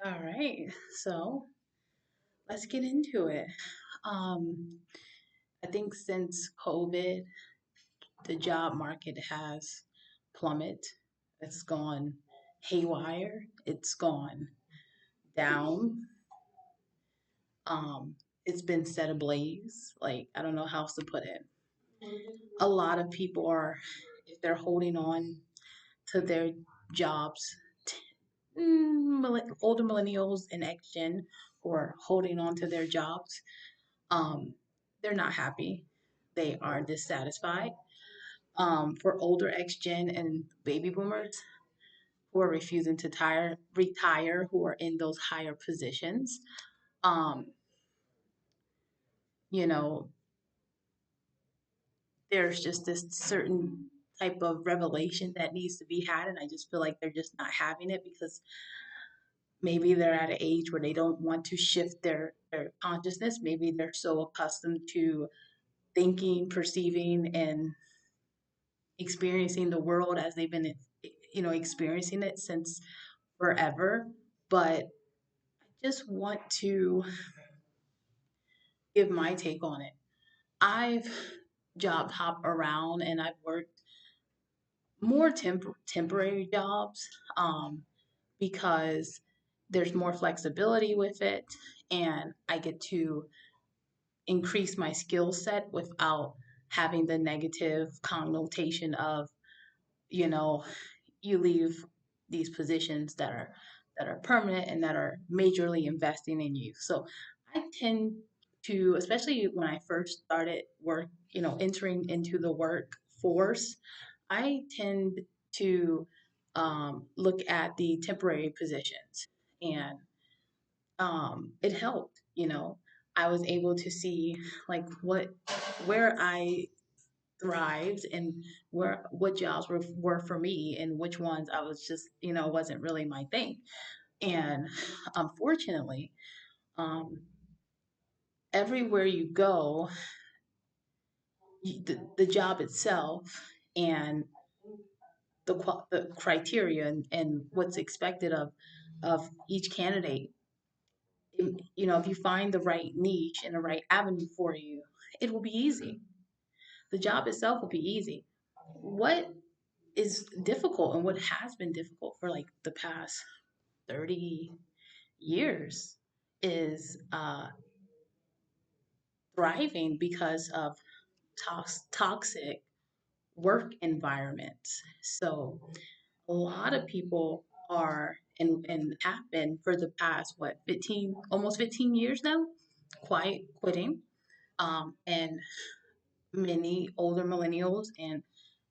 All right, so let's get into it. Um, I think since COVID, the job market has plummeted. It's gone haywire. It's gone down. Um, it's been set ablaze. Like, I don't know how else to put it. A lot of people are, if they're holding on to their jobs, older millennials and X Gen who are holding on to their jobs, um, they're not happy. They are dissatisfied. For older X Gen and baby boomers who are refusing to retire, who are in those higher positions, um, you know, there's just this certain type of revelation that needs to be had, and I just feel like they're just not having it because maybe they're at an age where they don't want to shift their consciousness. Maybe they're so accustomed to thinking, perceiving, and experiencing the world as they've been experiencing it since forever. But I just want to give my take on it. I've job hopped around and I've worked more temporary jobs, because there's more flexibility with it, and I get to increase my skill set without having the negative connotation of, you know, you leave these positions that are permanent and that are majorly investing in you. So I tend to, especially when I first started work, entering into the workforce, I tend to look at the temporary positions, and it helped. I was able to see like where I thrived and what jobs were for me and which ones I was just wasn't really my thing. And unfortunately, um, everywhere you go, the job itself and the criteria and what's expected of each candidate, if you find the right niche and the right avenue for you, it will be easy. The job itself will be easy. What is difficult and what has been difficult for like the past 30 years is thriving because of toxic work environments. So a lot of people are and have been for the past, what, 15, almost 15 years now, quiet quitting. And many older millennials and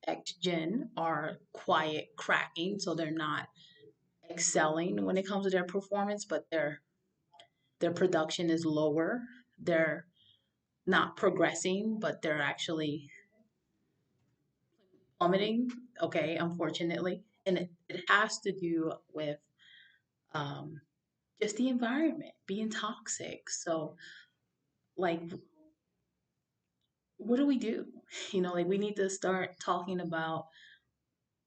X Gen are quiet cracking, so they're not excelling when it comes to their performance, but their production is lower. They're not progressing, but they're actually plummeting. Okay, unfortunately, and it has to do with um, just the environment being toxic. So, like, what do we do? Like we need to start talking about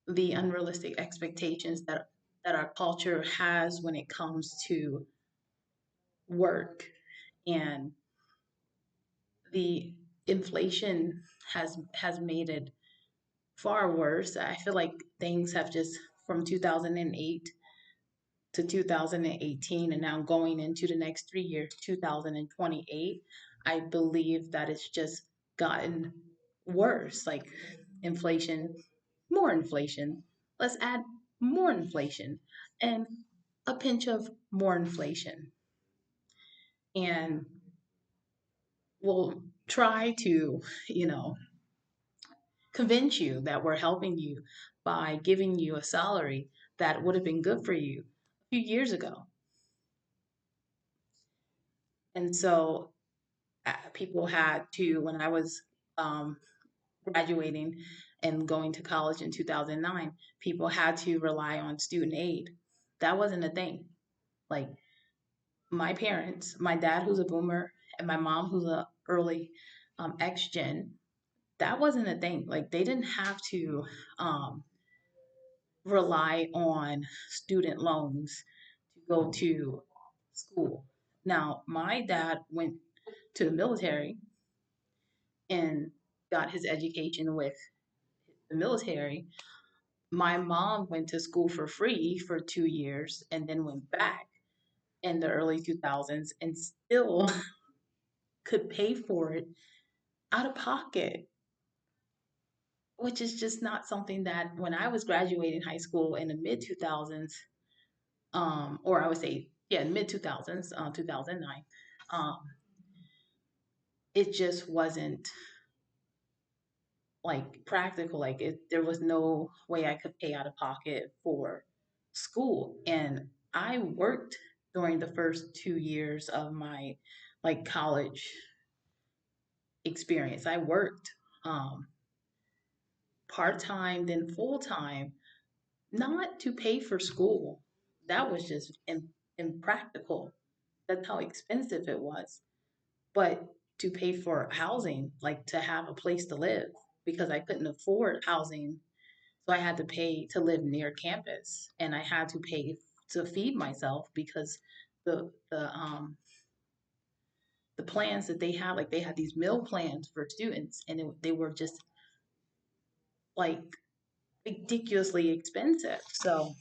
the unrealistic expectations that our culture has when it comes to work, and the inflation has made it far worse. I feel like things have just from 2008 to 2018 and now going into the next 3 years, 2028, I believe that it's just gotten worse. Like inflation, more inflation. Let's add more inflation and a pinch of more inflation. And we'll try to, you know, convince you that we're helping you by giving you a salary that would have been good for you a few years ago. And so people had to, when I was um, graduating and going to college in 2009, people had to rely on student aid. That wasn't a thing. Like my parents, my dad, who's a boomer, and my mom, who's a early X Gen, that wasn't a thing. Like they didn't have to um, rely on student loans go to school. Now, my dad went to the military and got his education with the military. My mom went to school for free for 2 years and then went back in the early 2000s and still could pay for it out of pocket, which is just not something that when I was graduating high school in the mid 2000s, or I would say, yeah, mid 2000s, 2009, um, it just wasn't like practical. Like there was no way I could pay out of pocket for school. And I worked during the first 2 years of my like college experience. I worked um, part time, then full time, not to pay for school. That was just impractical. That's how expensive it was. But to pay for housing, like to have a place to live, because I couldn't afford housing. So I had to pay to live near campus, and I had to pay to feed myself because the plans that they had, like they had these meal plans for students, and they were just like ridiculously expensive. So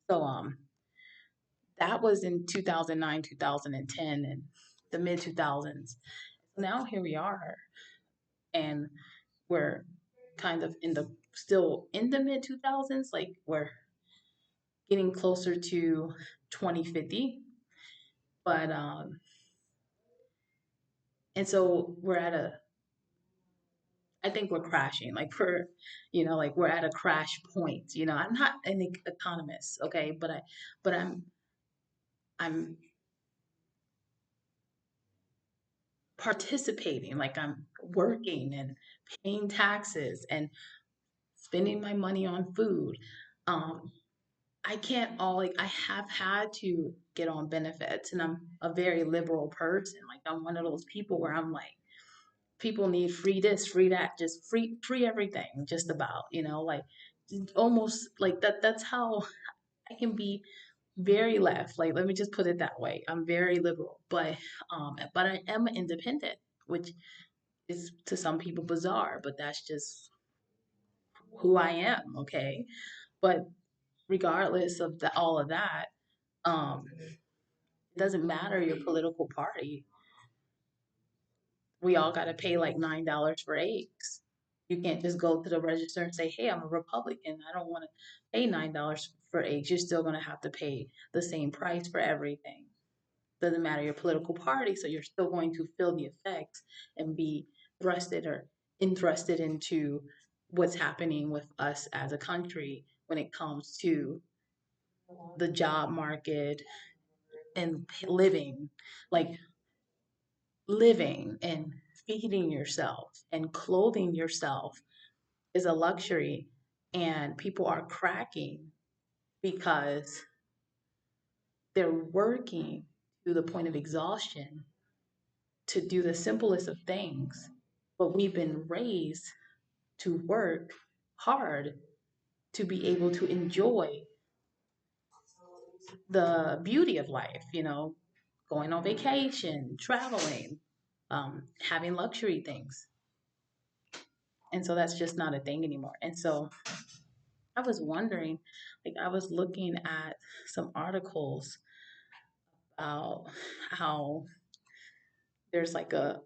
that was in 2009, 2010, and the mid 2000s. Now here we are, and we're kind of in the still in the mid 2000s, like we're getting closer to 2050. But and so we're at a, I think we're crashing, like like we're at a crash point. I'm not an economist, okay, but I'm participating, like I'm working and paying taxes and spending my money on food. um I can't all like I have had to get on benefits, and I'm a very liberal person. Like I'm one of those people where I'm like, people need free this, free that, just free everything, just about, like almost like that's how I can be very left. Like let me just put it that way. I'm very liberal, but I am independent, which is to some people bizarre, but that's just who I am, okay? But regardless of all of that, it doesn't matter your political party. We all got to pay like $9 for eggs. You can't just go to the register and say, "Hey, I'm a Republican. I don't want to pay $9 for eggs." You're still going to have to pay the same price for everything. Doesn't matter your political party, so you're still going to feel the effects and be thrusted or interested into what's happening with us as a country when it comes to the job market and living. Like living and feeding yourself and clothing yourself is a luxury, and people are cracking because they're working to the point of exhaustion to do the simplest of things. But we've been raised to work hard to be able to enjoy the beauty of life, going on vacation, traveling, having luxury things. And so that's just not a thing anymore. And so I was wondering, like, I was looking at some articles about how there's like a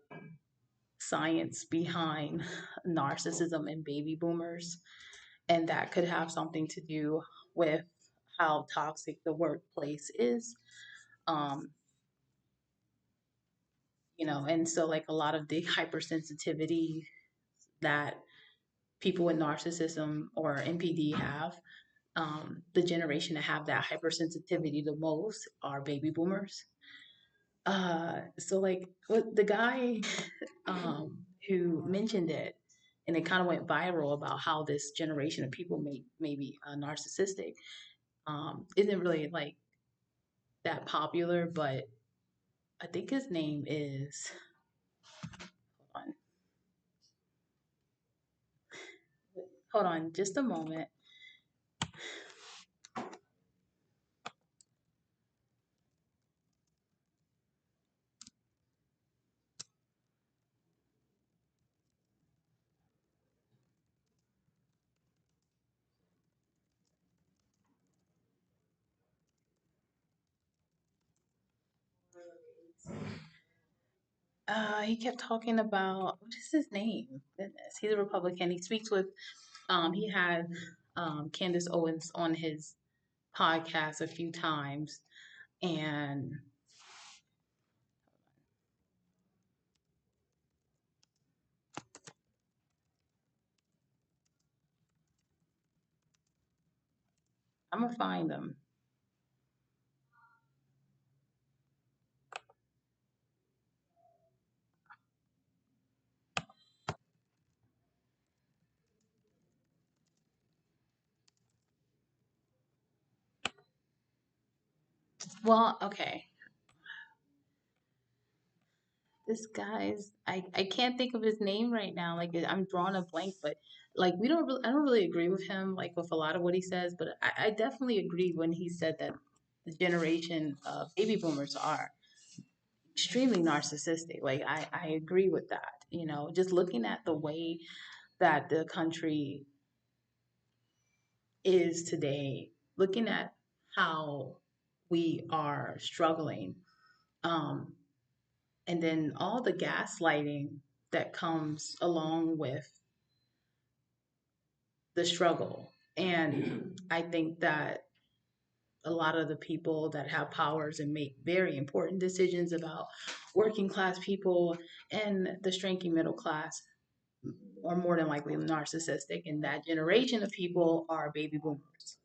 science behind narcissism in baby boomers, and that could have something to do with how toxic the workplace is. Um, and so like a lot of the hypersensitivity that people with narcissism or NPD have, the generation that have that hypersensitivity the most are baby boomers. So like what the guy who mentioned it, and it kind of went viral about how this generation of people may be narcissistic, isn't really like that popular, but I think his name is, hold hold on just a moment. He kept talking about what is his name? Goodness, he's a Republican. He speaks with he had Candace Owens on his podcast a few times, and I'm gonna find them. Well, okay, this guy's I can't think of his name right now. Like I'm drawing a blank, but like we don't really, I don't really agree with him like with a lot of what he says, but I definitely agree when he said that the generation of baby boomers are extremely narcissistic. Like I agree with that. You know, just looking at the way that the country is today, looking at how we are struggling, um, and then all the gaslighting that comes along with the struggle. And I think that a lot of the people that have powers and make very important decisions about working class people and the shrinking middle class are more than likely narcissistic. And that generation of people are baby boomers.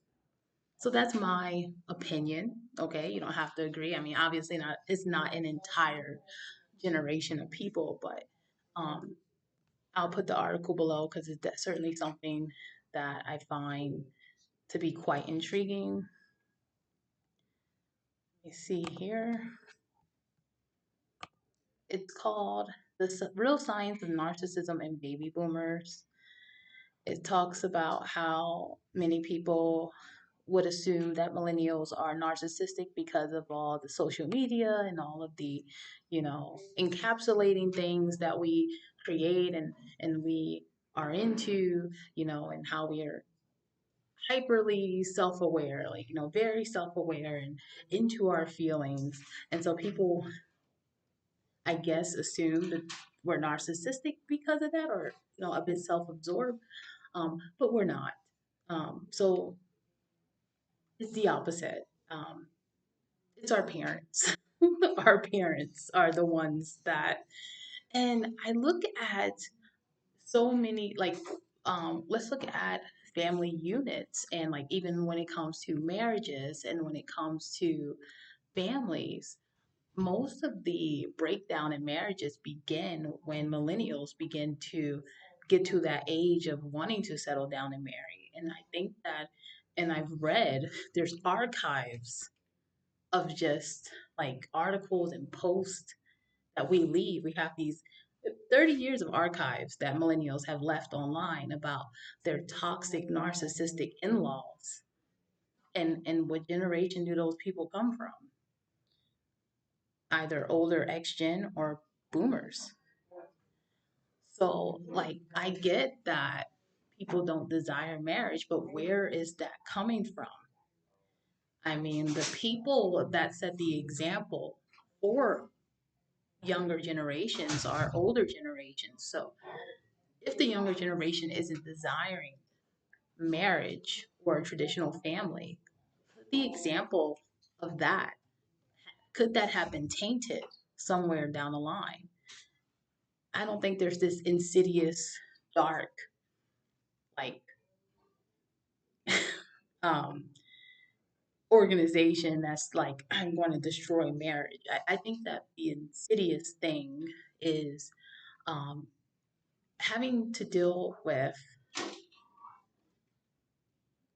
So that's my opinion. Okay, you don't have to agree. I mean, obviously not. It's not an entire generation of people, but um, I'll put the article below because it's certainly something that I find to be quite intriguing. Let me see here. It's called The Real Science of Narcissism in Baby Boomers. It talks about how many people would assume that millennials are narcissistic because of all the social media and all of the, encapsulating things that we create and we are into, and how we are hyperly self-aware, like, very self-aware and into our feelings. And so people, I guess, assume that we're narcissistic because of that, or, a bit self-absorbed, but we're not. So it's the opposite. It's our parents. Our parents are the ones that, and I look at so many, like, let's look at family units, and like even when it comes to marriages and when it comes to families, most of the breakdown in marriages begin when millennials begin to get to that age of wanting to settle down and marry. And I think that, and I've read, there's archives of just like articles and posts that we leave. We have these 30 years of archives that millennials have left online about their toxic, narcissistic in laws. And what generation do those people come from? Either older X Gen or boomers. So, like, I get that people don't desire marriage, but where is that coming from? I mean, the people that set the example for younger generations are older generations. So, if the younger generation isn't desiring marriage or a traditional family, the example of that, could that have been tainted somewhere down the line? I don't think there's this insidious, dark, like, um, organization that's like, I'm going to destroy marriage. I think that the insidious thing is um, having to deal with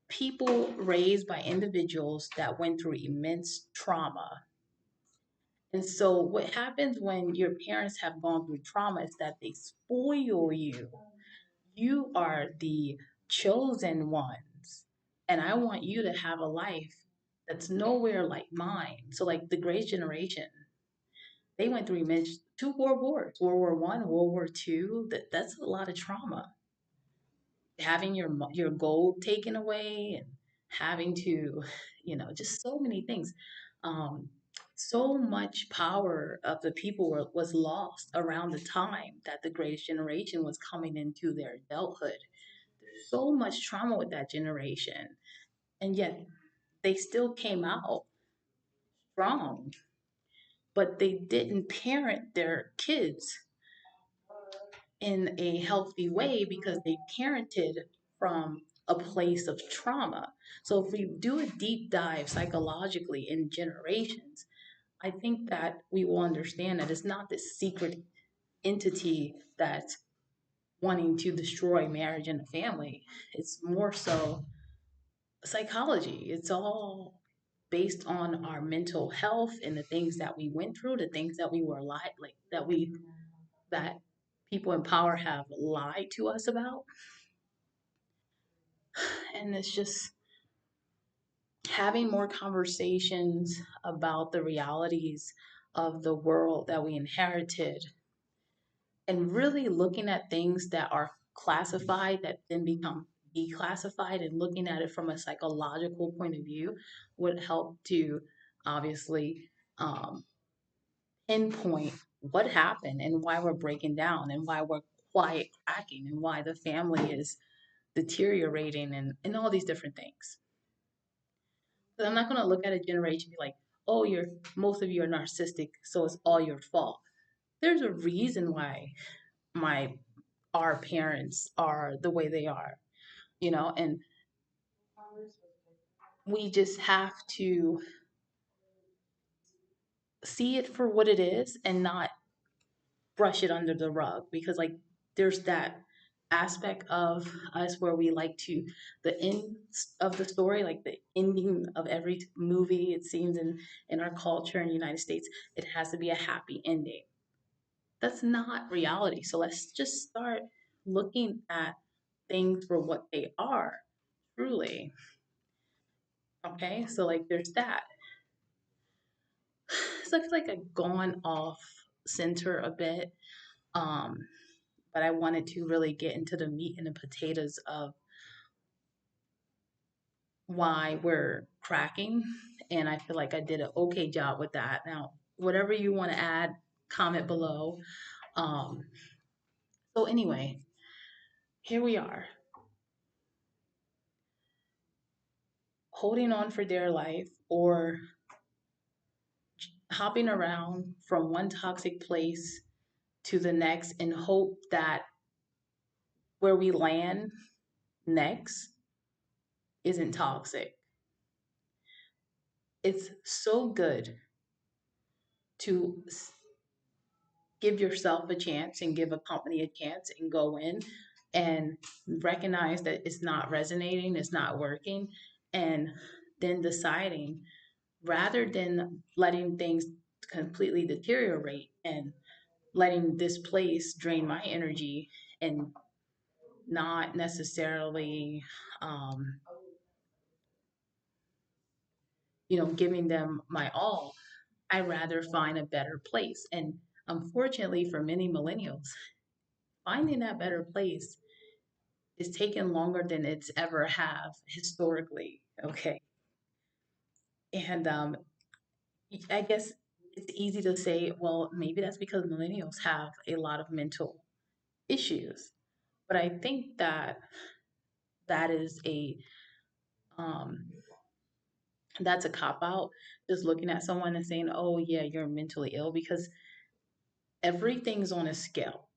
people raised by individuals that went through immense trauma. And so, what happens when your parents have gone through trauma is that they spoil you. You are the chosen ones. And I want you to have a life that's nowhere like mine. So, like the Great Generation, they went through immense two world wars, World War I, World War II. That's a lot of trauma. Having your gold taken away and having to, just so many things. So much power of the people was lost around the time that the greatest generation was coming into their adulthood. There's so much trauma with that generation, and yet they still came out strong, but they didn't parent their kids in a healthy way because they parented from a place of trauma. So if we do a deep dive psychologically in generations, I think that we will understand that it's not this secret entity that's wanting to destroy marriage and the family. It's more so psychology. It's all based on our mental health and the things that we went through, the things that we were like that people in power have lied to us about. And it's just having more conversations about the realities of the world that we inherited and really looking at things that are classified that then become declassified and looking at it from a psychological point of view would help to obviously um, pinpoint what happened and why we're breaking down and why we're quiet cracking and why the family is deteriorating and all these different things. So I'm not going to look at a generation and be like, oh, you're most of you are narcissistic, so it's all your fault. There's a reason why my our parents are the way they are, and we just have to see it for what it is and not brush it under the rug because like there's that aspect of us where we like to the end of the story, like the ending of every movie it seems in our culture in the United States, it has to be a happy ending. That's not reality. So let's just start looking at things for what they are truly. Okay, so like there's that. So I feel like I've gone off center a bit, um, but I wanted to really get into the meat and the potatoes of why we're cracking, and I feel like I did an okay job with that. Now, whatever you want to add, comment below. Um, so anyway, here we are, holding on for dear life or hopping around from one toxic place to the next in hope that where we land next isn't toxic. It's so good to give yourself a chance and give a company a chance and go in and recognize that it's not resonating, it's not working, and then deciding rather than letting things completely deteriorate and letting this place drain my energy and not necessarily um, giving them my all. I rather find a better place. And unfortunately, for many millennials, finding that better place is taking longer than it's ever have historically. Okay, and I guess it's easy to say, well, maybe that's because millennials have a lot of mental issues. But I think that that is a um, that's a cop out. Just looking at someone and saying, "Oh yeah, you're mentally ill," because everything's on a scale.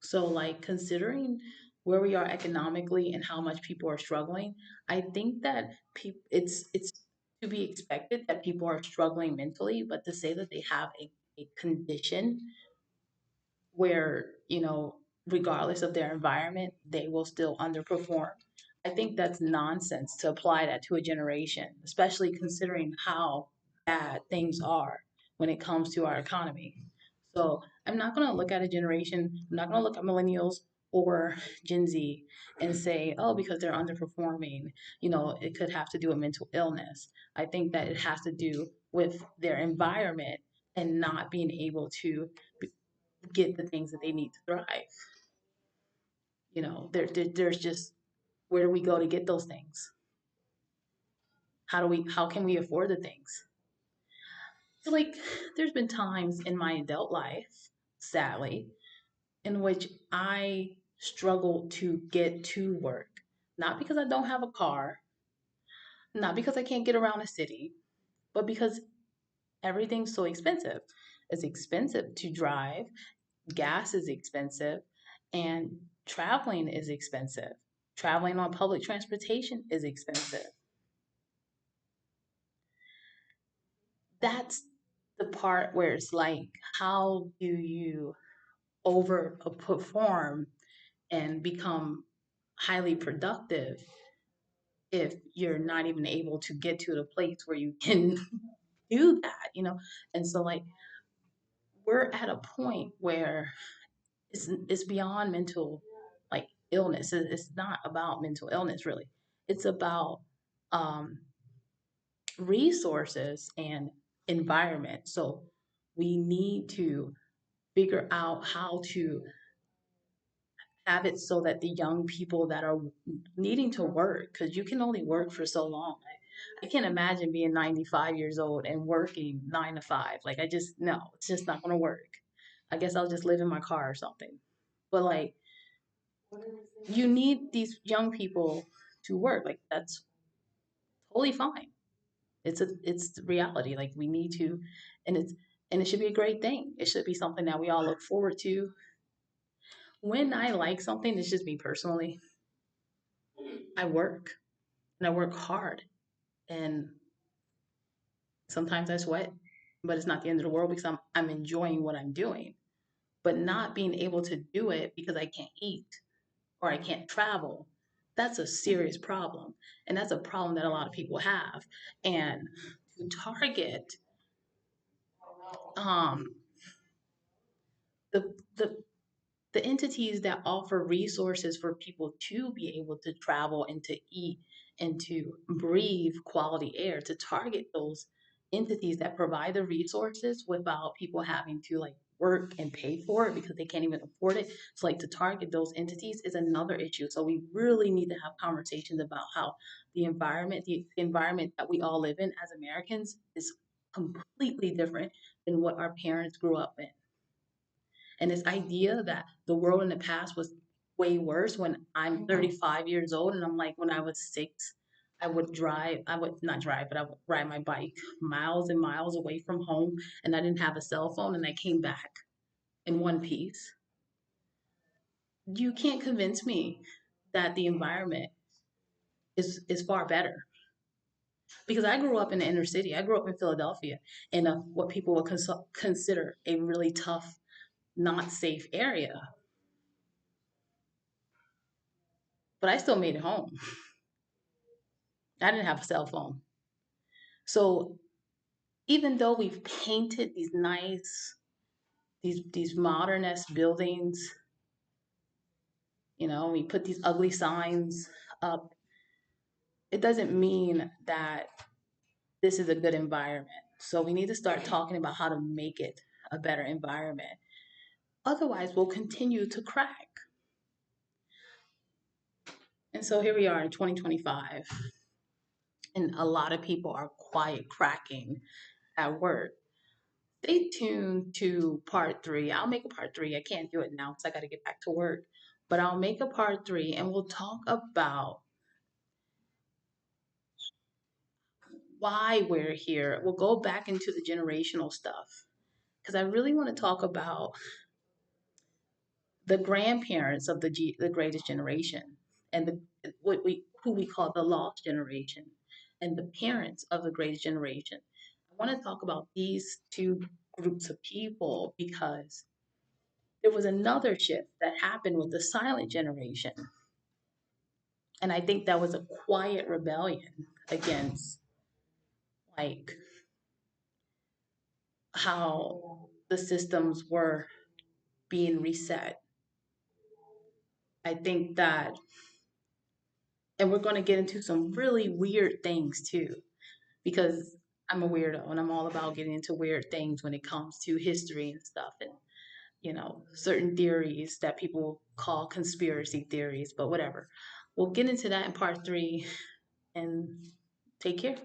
So, like, considering where we are economically and how much people are struggling, I think that it's to be expected that people are struggling mentally, but to say that they have a condition where, regardless of their environment, they will still underperform. I think that's nonsense to apply that to a generation, especially considering how bad things are when it comes to our economy. So I'm not going to look at a generation, I'm not going to look at millennials or Gen Z and say, oh, because they're underperforming, it could have to do with mental illness. I think that it has to do with their environment and not being able to get the things that they need to thrive. There's just where do we go to get those things? How can we afford the things? So, like, there's been times in my adult life, sadly, in which I struggle to get to work. Not because I don't have a car, not because I can't get around the city, but because everything's so expensive. It's expensive to drive, gas is expensive, and traveling is expensive. Traveling on public transportation is expensive. That's the part where it's like, how do you overperform and become highly productive if you're not even able to get to the place where you can do that? And so, like, we're at a point where it's beyond mental, like, illness. It's not about mental illness, really. It's about um resources and environment. So we need to figure out how to have it so that the young people that are needing to work, because you can only work for so long. I can't imagine being 95 years old and working 9 to 5. Like, I just, no, it's just not going to work. I guess I'll just live in my car or something. But, like, you need these young people to work. Like, that's totally fine. It's the reality. Like, we need to, and it should be a great thing. It should be something that we all look forward to. When I like something, it's just me personally. I work and I work hard, and sometimes I sweat, but it's not the end of the world because I'm enjoying what I'm doing. But not being able to do it because I can't eat or I can't travel, that's a serious problem. And that's a problem that a lot of people have. And to target um, the, the the entities that offer resources for people to be able to travel and to eat and to breathe quality air, to target those entities that provide the resources without people having to, like, work and pay for it because they can't even afford it. So, like, to target those entities is another issue. So we really need to have conversations about how the environment that we all live in as Americans is completely different than what our parents grew up in. And this idea that the world in the past was way worse, when I'm 35 years old and I'm like, when I was 6, I would not drive, but I would ride my bike miles and miles away from home, and I didn't have a cell phone, and I came back in one piece. You can't convince me that the environment is far better, because I grew up in the inner city. I grew up in Philadelphia in what people would consider a really tough, not safe area, but I still made it home. I didn't have a cell phone. So even though we've painted these nice, these modernist buildings, we put these ugly signs up, it doesn't mean that this is a good environment. So we need to start talking about how to make it a better environment. Otherwise, we'll continue to crack. And so here we are in 2025, and a lot of people are quiet cracking at work. Stay tuned to part three. I'll make a part three. I can't do it now because I got to get back to work. But I'll make a part three and we'll talk about why we're here. We'll go back into the generational stuff because I really want to talk about the grandparents of the greatest generation, and who we call the lost generation, and the parents of the greatest generation. I want to talk about these two groups of people because there was another shift that happened with the silent generation. And I think that was a quiet rebellion against, like, how the systems were being reset. I think that, and we're going to get into some really weird things too, because I'm a weirdo and I'm all about getting into weird things when it comes to history and stuff, and certain theories that people call conspiracy theories, but whatever. We'll get into that in part three, and take care.